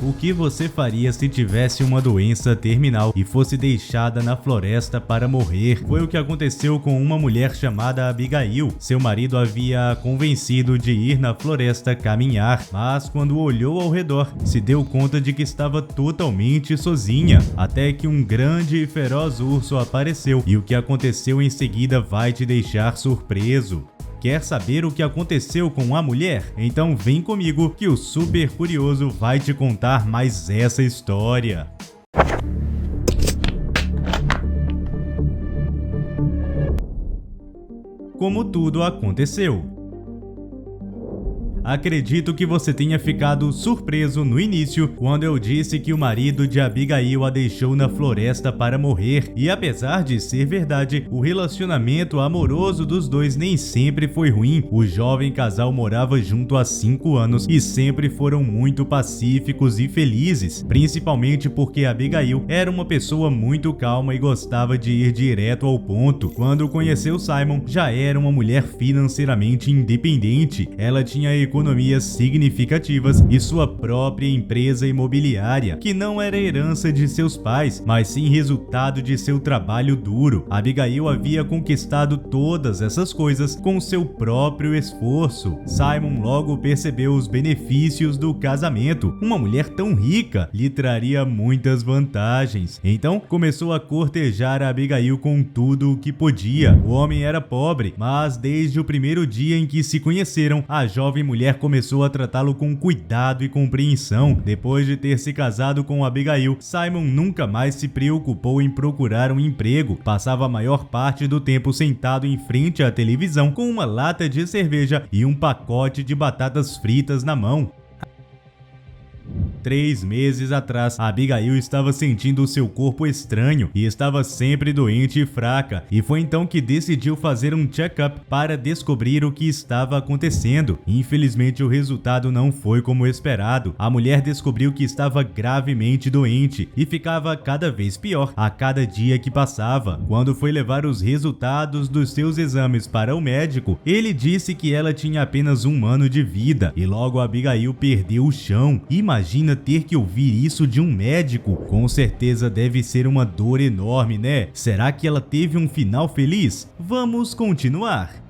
O que você faria se tivesse uma doença terminal e fosse deixada na floresta para morrer? Foi o que aconteceu com uma mulher chamada Abigail. Seu marido havia convencido de ir na floresta caminhar, mas quando olhou ao redor, se deu conta de que estava totalmente sozinha, até que um grande e feroz urso apareceu, e o que aconteceu em seguida vai te deixar surpreso. Quer saber o que aconteceu com a mulher? Então vem comigo que o Super Curioso vai te contar mais essa história. Como tudo aconteceu. Acredito que você tenha ficado surpreso no início quando eu disse que o marido de Abigail a deixou na floresta para morrer, e apesar de ser verdade, o relacionamento amoroso dos dois nem sempre foi ruim. O jovem casal morava junto há 5 anos e sempre foram muito pacíficos e felizes, principalmente porque Abigail era uma pessoa muito calma e gostava de ir direto ao ponto. Quando conheceu Simon, já era uma mulher financeiramente independente. Ela tinha economias significativas e sua própria empresa imobiliária, que não era herança de seus pais, mas sim resultado de seu trabalho duro. Abigail havia conquistado todas essas coisas com seu próprio esforço. Simon logo percebeu os benefícios do casamento. Uma mulher tão rica lhe traria muitas vantagens. Então começou a cortejar a Abigail com tudo o que podia. O homem era pobre, mas desde o primeiro dia em que se conheceram, a jovem mulher começou a tratá-lo com cuidado e compreensão. Depois de ter se casado com Abigail, Simon nunca mais se preocupou em procurar um emprego. Passava a maior parte do tempo sentado em frente à televisão com uma lata de cerveja e um pacote de batatas fritas na mão. 3 meses atrás, Abigail estava sentindo o seu corpo estranho e estava sempre doente e fraca, e foi então que decidiu fazer um check-up para descobrir o que estava acontecendo. Infelizmente, o resultado não foi como esperado. A mulher descobriu que estava gravemente doente e ficava cada vez pior a cada dia que passava. Quando foi levar os resultados dos seus exames para o médico, ele disse que ela tinha apenas 1 ano de vida, e logo Abigail perdeu o chão. Imagina ter que ouvir isso de um médico. Com certeza deve ser uma dor enorme, né? Será que ela teve um final feliz? Vamos continuar.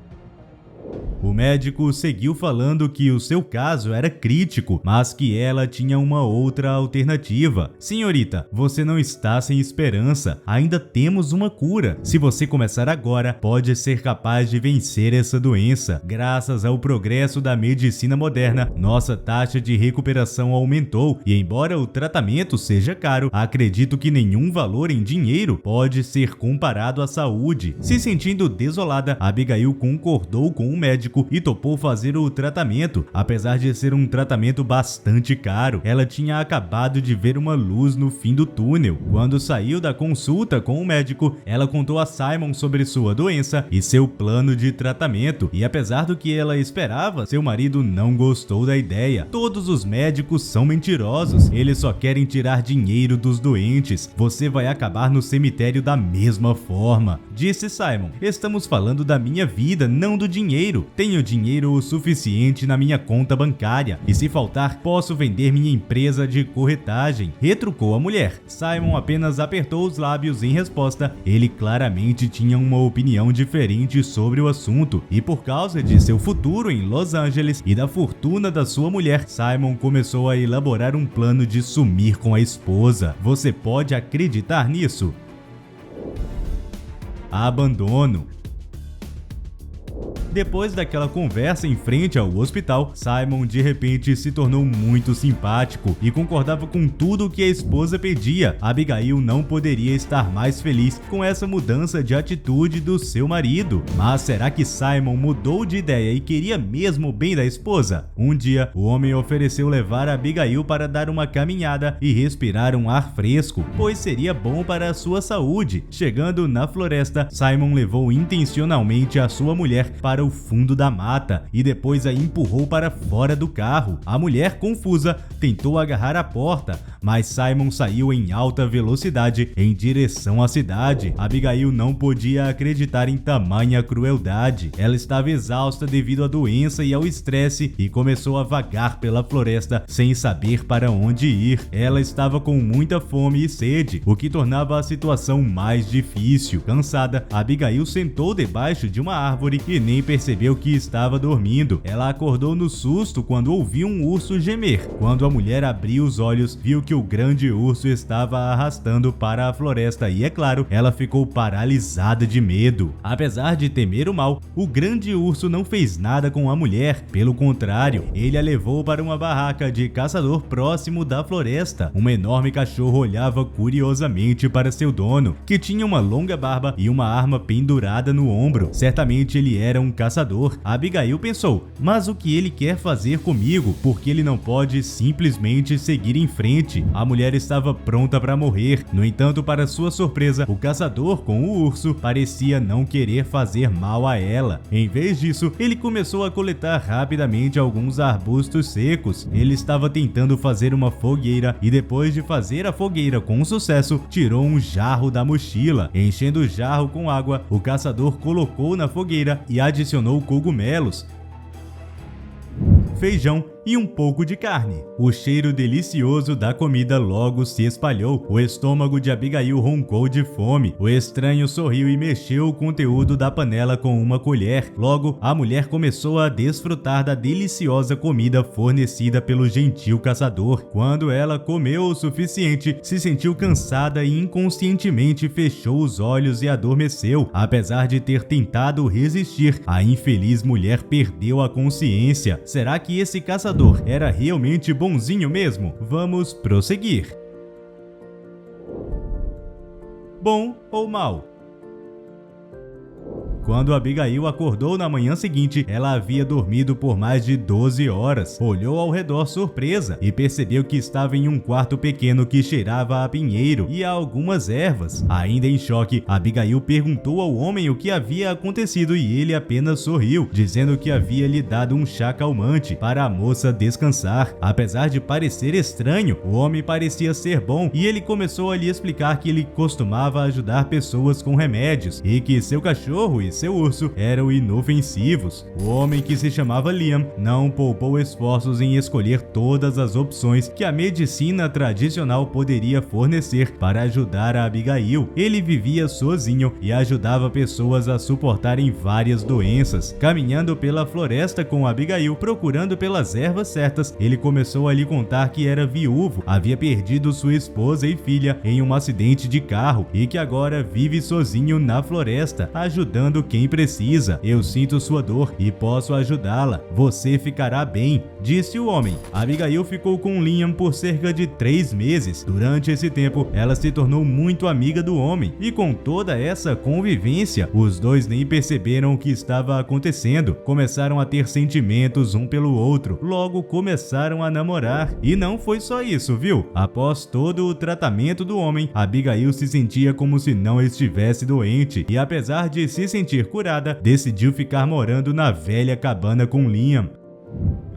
O médico seguiu falando que o seu caso era crítico, mas que ela tinha uma outra alternativa. Senhorita, você não está sem esperança. Ainda temos uma cura. Se você começar agora, pode ser capaz de vencer essa doença. Graças ao progresso da medicina moderna, nossa taxa de recuperação aumentou e, embora o tratamento seja caro, acredito que nenhum valor em dinheiro pode ser comparado à saúde. Se sentindo desolada, Abigail concordou com o médico e topou fazer o tratamento. Apesar de ser um tratamento bastante caro, ela tinha acabado de ver uma luz no fim do túnel. Quando saiu da consulta com o médico, ela contou a Simon sobre sua doença e seu plano de tratamento, e apesar do que ela esperava, seu marido não gostou da ideia. Todos os médicos são mentirosos, eles só querem tirar dinheiro dos doentes. Você vai acabar no cemitério da mesma forma, disse Simon. Estamos falando da minha vida, não do dinheiro. Tenho dinheiro o suficiente na minha conta bancária e, se faltar, posso vender minha empresa de corretagem, retrucou a mulher. Simon apenas apertou os lábios em resposta. Ele claramente tinha uma opinião diferente sobre o assunto, e por causa de seu futuro em Los Angeles e da fortuna da sua mulher, Simon começou a elaborar um plano de sumir com a esposa. Você pode acreditar nisso? Abandono. Depois daquela conversa em frente ao hospital, Simon de repente se tornou muito simpático e concordava com tudo o que a esposa pedia. Abigail não poderia estar mais feliz com essa mudança de atitude do seu marido. Mas será que Simon mudou de ideia e queria mesmo o bem da esposa? Um dia, o homem ofereceu levar Abigail para dar uma caminhada e respirar um ar fresco, pois seria bom para a sua saúde. Chegando na floresta, Simon levou intencionalmente a sua mulher para para o fundo da mata e depois a empurrou para fora do carro. A mulher, confusa, tentou agarrar a porta, mas Simon saiu em alta velocidade em direção à cidade. Abigail não podia acreditar em tamanha crueldade. Ela estava exausta devido à doença e ao estresse e começou a vagar pela floresta sem saber para onde ir. Ela estava com muita fome e sede, o que tornava a situação mais difícil. Cansada, Abigail sentou debaixo de uma árvore e nem percebeu que estava dormindo. Ela acordou no susto quando ouviu um urso gemer. Quando a mulher abriu os olhos, viu que o grande urso estava a arrastando para a floresta e, é claro, ela ficou paralisada de medo. Apesar de temer o mal, o grande urso não fez nada com a mulher. Pelo contrário, ele a levou para uma barraca de caçador próximo da floresta. Um enorme cachorro olhava curiosamente para seu dono, que tinha uma longa barba e uma arma pendurada no ombro. Certamente ele era um caçador. Abigail pensou, mas o que ele quer fazer comigo? Porque ele não pode simplesmente seguir em frente. A mulher estava pronta para morrer. No entanto, para sua surpresa, o caçador com o urso parecia não querer fazer mal a ela. Em vez disso, ele começou a coletar rapidamente alguns arbustos secos. Ele estava tentando fazer uma fogueira e, depois de fazer a fogueira com sucesso, tirou um jarro da mochila. Enchendo o jarro com água, o caçador colocou na fogueira e adicionou cogumelos, feijão e um pouco de carne. O cheiro delicioso da comida logo se espalhou. O estômago de Abigail roncou de fome. O estranho sorriu e mexeu o conteúdo da panela com uma colher. Logo, a mulher começou a desfrutar da deliciosa comida fornecida pelo gentil caçador. Quando ela comeu o suficiente, se sentiu cansada e inconscientemente fechou os olhos e adormeceu. Apesar de ter tentado resistir, a infeliz mulher perdeu a consciência. Será que esse caçador era realmente bonzinho mesmo? Vamos prosseguir. Bom ou mal? Quando Abigail acordou na manhã seguinte, ela havia dormido por mais de 12 horas. Olhou ao redor surpresa e percebeu que estava em um quarto pequeno que cheirava a pinheiro e a algumas ervas. Ainda em choque, Abigail perguntou ao homem o que havia acontecido e ele apenas sorriu, dizendo que havia lhe dado um chá calmante para a moça descansar. Apesar de parecer estranho, o homem parecia ser bom e ele começou a lhe explicar que ele costumava ajudar pessoas com remédios e que seu cachorro e seu urso eram inofensivos. O homem, que se chamava Liam, não poupou esforços em escolher todas as opções que a medicina tradicional poderia fornecer para ajudar a Abigail. Ele vivia sozinho e ajudava pessoas a suportarem várias doenças. Caminhando pela floresta com Abigail, procurando pelas ervas certas, ele começou a lhe contar que era viúvo, havia perdido sua esposa e filha em um acidente de carro e que agora vive sozinho na floresta, ajudando quem precisa. Eu sinto sua dor e posso ajudá-la. Você ficará bem, disse o homem. Abigail ficou com Liam por cerca de 3 meses. Durante esse tempo, ela se tornou muito amiga do homem e com toda essa convivência, os dois nem perceberam o que estava acontecendo. Começaram a ter sentimentos um pelo outro. Logo começaram a namorar. E não foi só isso, viu? Após todo o tratamento do homem, Abigail se sentia como se não estivesse doente e, apesar de se sentir curada, decidiu ficar morando na velha cabana com Liam.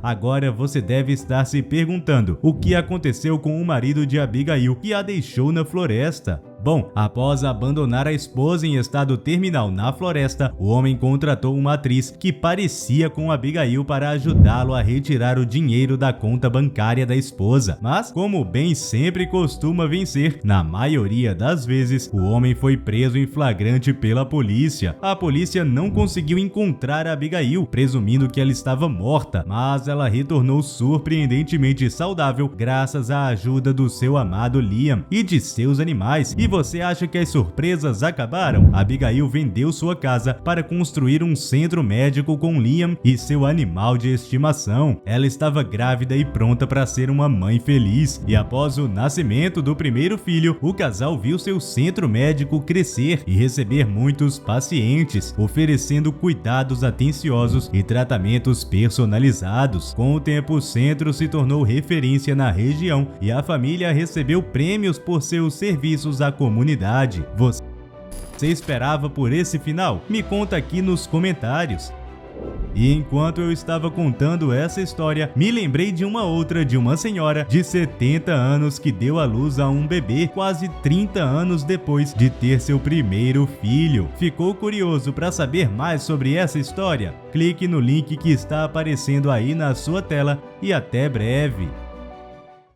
Agora você deve estar se perguntando o que aconteceu com o marido de Abigail que a deixou na floresta. Bom, após abandonar a esposa em estado terminal na floresta, o homem contratou uma atriz que parecia com Abigail para ajudá-lo a retirar o dinheiro da conta bancária da esposa. Mas, como o bem sempre costuma vencer, na maioria das vezes, o homem foi preso em flagrante pela polícia. A polícia não conseguiu encontrar a Abigail, presumindo que ela estava morta, mas ela retornou surpreendentemente saudável graças à ajuda do seu amado Liam e de seus animais. E você acha que as surpresas acabaram? Abigail vendeu sua casa para construir um centro médico com Liam e seu animal de estimação. Ela estava grávida e pronta para ser uma mãe feliz. E após o nascimento do primeiro filho, o casal viu seu centro médico crescer e receber muitos pacientes, oferecendo cuidados atenciosos e tratamentos personalizados. Com o tempo, o centro se tornou referência na região e a família recebeu prêmios por seus serviços à comunidade. Você esperava por esse final? Me conta aqui nos comentários. E enquanto eu estava contando essa história, me lembrei de uma outra de uma senhora de 70 anos que deu à luz a um bebê quase 30 anos depois de ter seu primeiro filho. Ficou curioso para saber mais sobre essa história? Clique no link que está aparecendo aí na sua tela e até breve!